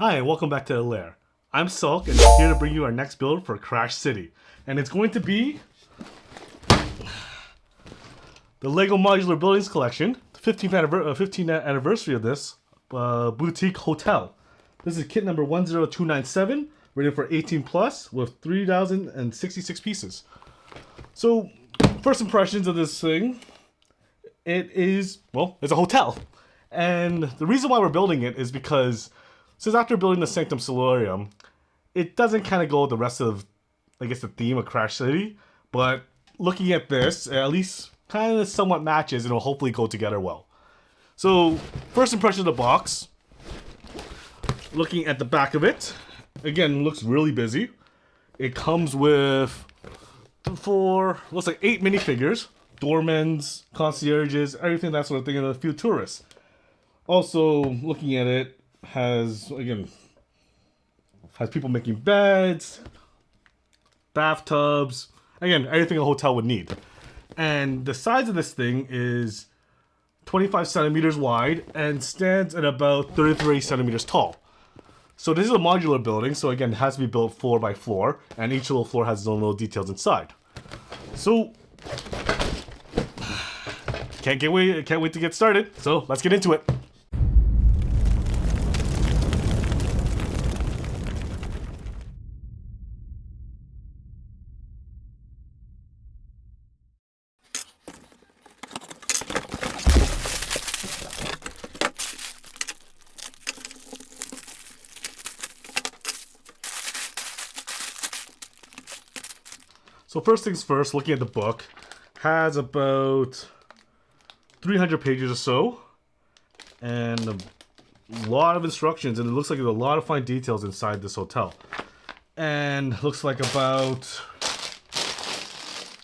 Hi, and welcome back to the Lair. I'm Sulk, and I'm here to bring you our next build for Crash City. And it's going to be the LEGO Modular Buildings Collection, the 15th anniversary of this boutique hotel. This is kit number 10297, rated for 18 plus, with 3,066 pieces. So, first impressions of this thing, it's a hotel. And the reason why we're building it is because since after building the Sanctum Solarium, it doesn't kind of go with the rest of, I guess, the theme of Crash City. But looking at this, it at least kind of somewhat matches and will hopefully go together well. So, first impression of the box. Looking at the back of it, again, looks really busy. It comes with looks like 8 minifigures, doormans, concierges, everything that sort of thing, and a few tourists. Also, looking at it, has people making beds, bathtubs, again, everything a hotel would need. And the size of this thing is 25 centimeters wide and stands at about 33 centimeters tall. So this is a modular building, so again, it has to be built floor by floor, and each little floor has its own little details inside. So, can't wait to get started, so let's get into it. So first things first, looking at the book, has about 300 pages or so, and a lot of instructions, and it looks like there's a lot of fine details inside this hotel. And looks like about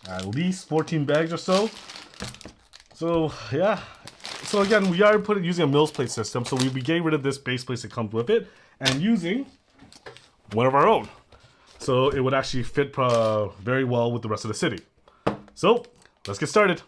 at least 14 bags or so. So yeah. So again, we are using a Mills plate system, so we'll be getting rid of this base plate that comes with it, and using one of our own. So it would actually fit very well with the rest of the city. So, let's get started.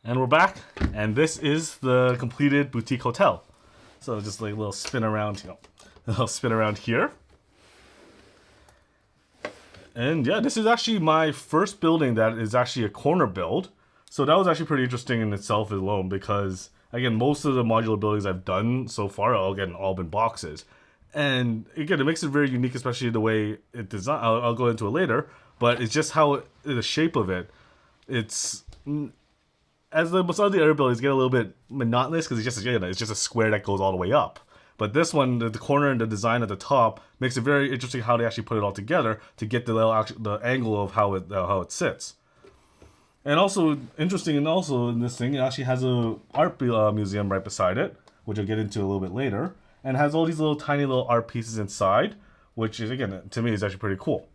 And we're back, and this is the completed boutique hotel. So just like a little spin around, a little spin around here. And yeah, this is actually my first building that is actually a corner build. So that was actually pretty interesting in itself alone because, again, most of the modular buildings I've done so far are all been boxes. And again, it makes it very unique, especially the way it designed. I'll go into it later, but it's just how the shape of it. It's as most of the other buildings get a little bit monotonous because it's just a square that goes all the way up. But this one, the corner and the design at the top makes it very interesting how they actually put it all together to get the angle of how it sits. And also interesting, and also in this thing, it actually has a art museum right beside it, which I'll get into a little bit later, and has all these little tiny little art pieces inside, which is, again, to me is actually pretty cool.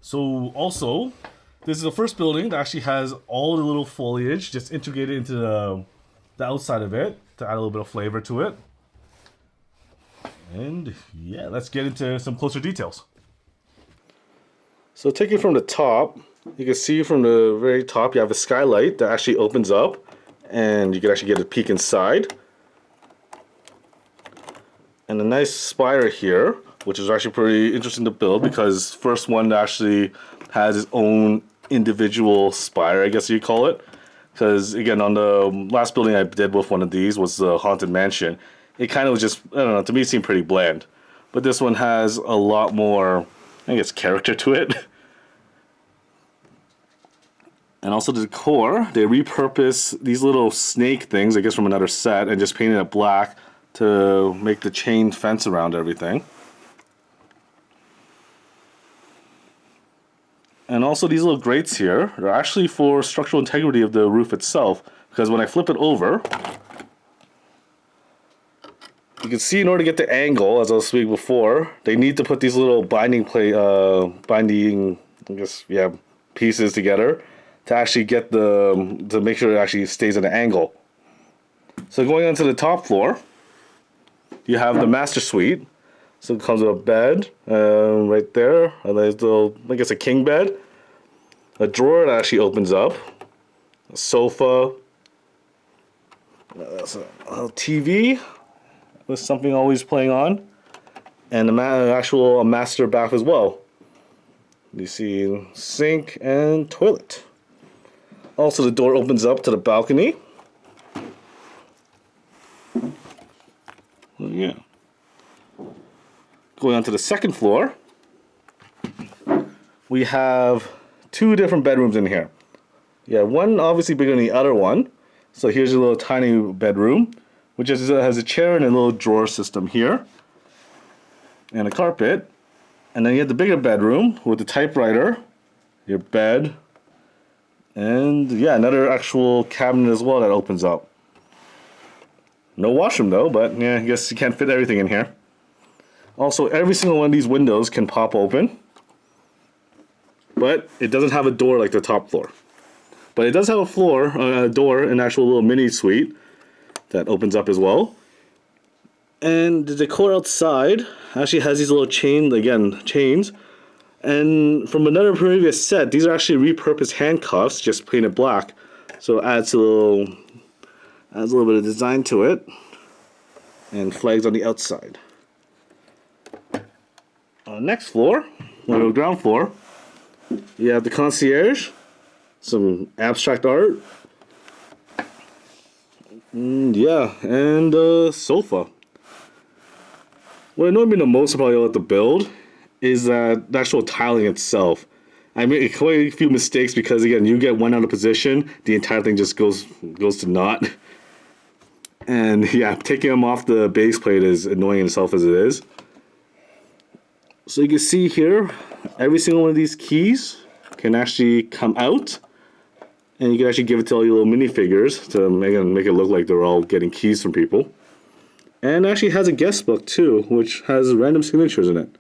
So also, this is the first building that actually has all the little foliage just integrated into the outside of it to add a little bit of flavor to it. And yeah, let's get into some closer details. So taking from the top, you can see from the very top you have a skylight that actually opens up and you can actually get a peek inside. And a nice spire here, which is actually pretty interesting to build because first one actually has its own individual spire, I guess you call it. Because again, on the last building I did with one of these was the Haunted Mansion. It kind of was just, I don't know, to me it seemed pretty bland. But this one has a lot more, I guess, character to it. And also the decor, they repurpose these little snake things, I guess from another set, and just painted it black to make the chain fence around everything. And also these little grates here are actually for structural integrity of the roof itself, because when I flip it over, you can see in order to get the angle, as I was speaking before, they need to put these little binding pieces together to actually get to make sure it actually stays at an angle. So going on to the top floor, you have the master suite. So it comes with a bed right there, a nice little, I guess, a king bed, a drawer that actually opens up, a sofa, a TV with something always playing on, and an actual master bath as well. You see sink and toilet. Also, the door opens up to the balcony. Yeah. Going on to the second floor, we have two different bedrooms in here. Yeah, one obviously bigger than the other one. So here's a little tiny bedroom, which has a chair and a little drawer system here, and a carpet. And then you have the bigger bedroom with the typewriter, your bed, and yeah, another actual cabinet as well that opens up. No washroom though, but yeah, I guess you can't fit everything in here. Also, every single one of these windows can pop open, but it doesn't have a door like the top floor. But it does have a door, an actual little mini suite that opens up as well. And the decor outside actually has these little chains. And from another previous set, these are actually repurposed handcuffs, just painted black. So it adds a little bit of design to it. And flags on the outside. On the next floor, on the ground floor, you have the concierge, some abstract art, and a sofa. What annoyed me the most about the build is that the actual tiling itself. I made quite a few mistakes because, again, you get one out of position, the entire thing just goes to naught. And yeah, taking them off the base plate is annoying in itself as it is. So you can see here, every single one of these keys can actually come out, and you can actually give it to all your little minifigures to make it look like they're all getting keys from people. And it actually has a guest book too, which has random signatures in it.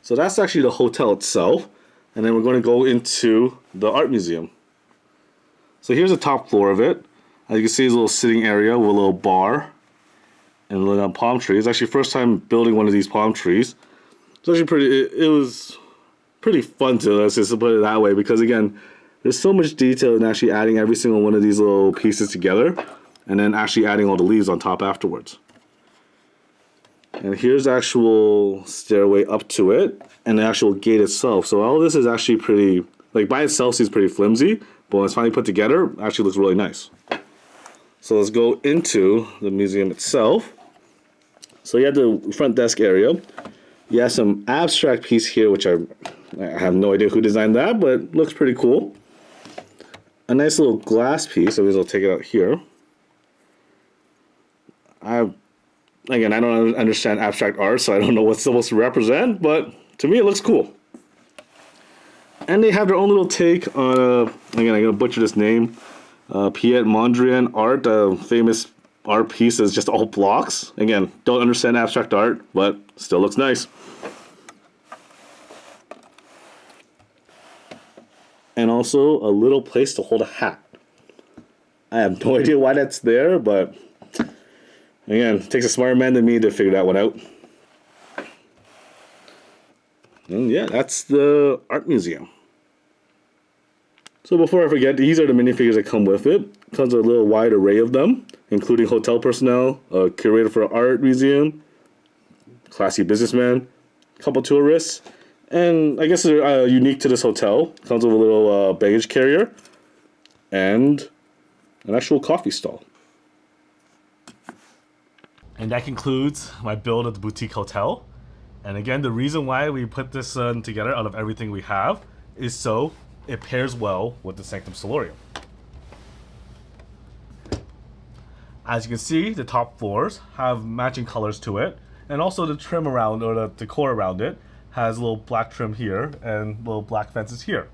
So that's actually the hotel itself, and then we're going to go into the art museum. So here's the top floor of it. As you can see, there's a little sitting area with a little bar and a little palm tree. It's actually first time building one of these palm trees. It's actually it was pretty fun to let's just put it that way, because again, there's so much detail in actually adding every single one of these little pieces together and then actually adding all the leaves on top afterwards. And here's the actual stairway up to it and the actual gate itself. So all this is actually pretty, like by itself seems pretty flimsy, but when it's finally put together, it actually looks really nice. So let's go into the museum itself. So you have the front desk area. You have some abstract piece here, which I have no idea who designed that, but looks pretty cool. A nice little glass piece, so I'll take it out here. Again, I don't understand abstract art, so I don't know what's supposed to represent, but to me it looks cool. And they have their own little take on, again, I'm going to butcher this name, Piet Mondrian art, a famous art piece that's just all blocks. Again, don't understand abstract art, but still looks nice. And also a little place to hold a hat. I have no idea why that's there, but again, it takes a smarter man than me to figure that one out. And yeah, that's the art museum. So before I forget, these are the minifigures that come with it. It comes with a little wide array of them, including hotel personnel, a curator for an art museum, classy businessman, a couple tourists, and I guess they're unique to this hotel. Comes with a little baggage carrier and an actual coffee stall. And that concludes my build of the boutique hotel. And again, the reason why we put this together out of everything we have is so it pairs well with the Sanctum Solarium. As you can see, the top floors have matching colors to it, and also the trim around, or the decor around it, has a little black trim here and little black fences here.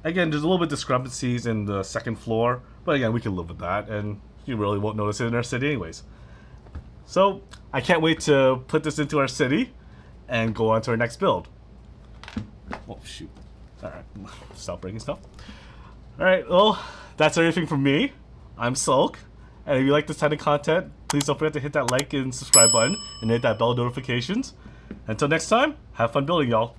Again, there's a little bit of discrepancies in the second floor, but again, we can live with that, and you really won't notice it in our city anyways. So, I can't wait to put this into our city and go on to our next build. Oh, shoot. Alright, stop breaking stuff. Alright, well, that's everything from me. I'm Sulk, and if you like this type of content, please don't forget to hit that like and subscribe button and hit that bell notifications. Until next time, have fun building, y'all.